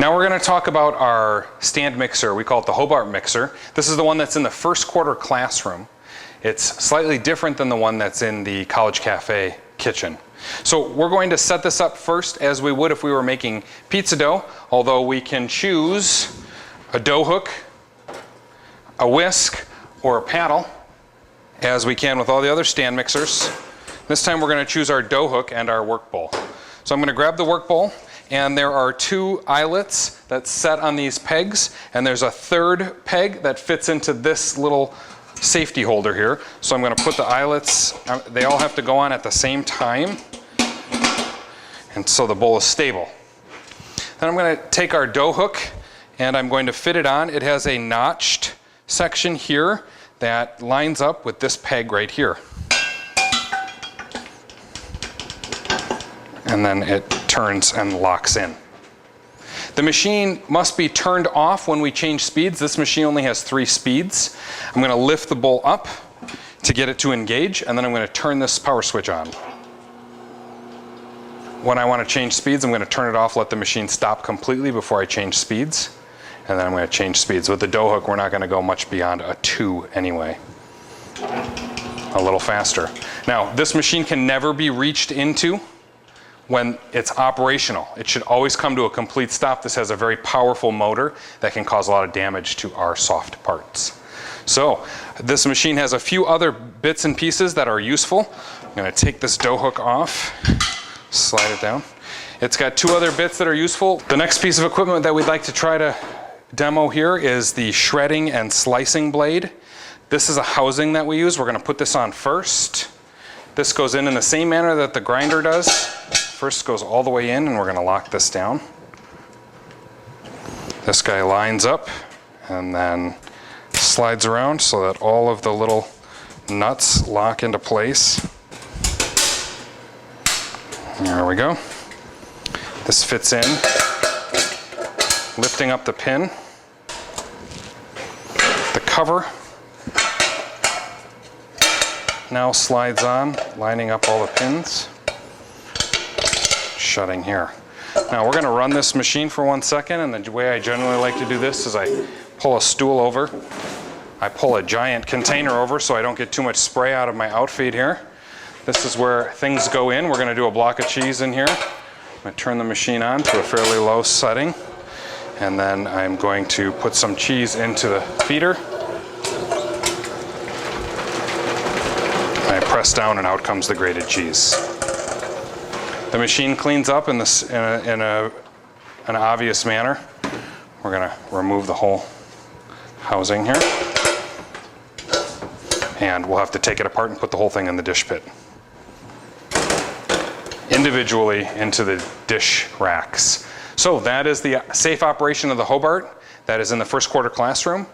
Now we're going to talk about our stand mixer. We call it the Hobart mixer. This is the one that's in the first quarter classroom. It's slightly different than the one that's in the College Cafe kitchen. So we're going to set this up first as we would if we were making pizza dough, although we can choose a dough hook, a whisk, or a paddle, as we can with all the other stand mixers. This time we're going to choose our dough hook and our work bowl. So I'm going to grab the work bowl, and there are two eyelets that set on these pegs, and there's a third peg that fits into this little safety holder here. So I'm going to put the eyelets, they all have to go on at the same time, and so the bowl is stable. Then I'm going to take our dough hook and I'm going to fit it on. It has a notched section here that lines up with this peg right here. And then it turns and locks in. The machine must be turned off when we change speeds. This machine only has 3 speeds. I'm going to lift the bowl up to get it to engage, and then I'm going to turn this power switch on. When I want to change speeds, I'm going to turn it off, let the machine stop completely before I change speeds, and then I'm going to change speeds. With the dough hook, we're not going to go much beyond a 2 anyway. A little faster. Now, this machine can never be reached into when it's operational. It should always come to a complete stop. This has a very powerful motor that can cause a lot of damage to our soft parts. So this machine has a few other bits and pieces that are useful. I'm going to take this dough hook off, slide it down. It's got 2 other bits that are useful. The next piece of equipment that we'd like to try to demo here is the shredding and slicing blade. This is a housing that we use. We're going to put this on first. This goes in the same manner that the grinder does. First goes all the way in, and we're going to lock this down. This guy lines up and then slides around so that all of the little nuts lock into place. There we go. This fits in, lifting up the pin. The cover now slides on, lining up all the pins. Shutting here. Now we're going to run this machine for 1 second, and the way I generally like to do this is I pull a stool over. I pull a giant container over so I don't get too much spray out of my outfeed here. This is where things go in. We're going to do a block of cheese in here. I'm going to turn the machine on to a fairly low setting, and then I'm going to put some cheese into the feeder. I press down and out comes the grated cheese. The machine cleans up in an obvious manner. We're going to remove the whole housing here. And we'll have to take it apart and put the whole thing in the dish pit. Individually into the dish racks. So that is the safe operation of the Hobart. That is in the first quarter classroom.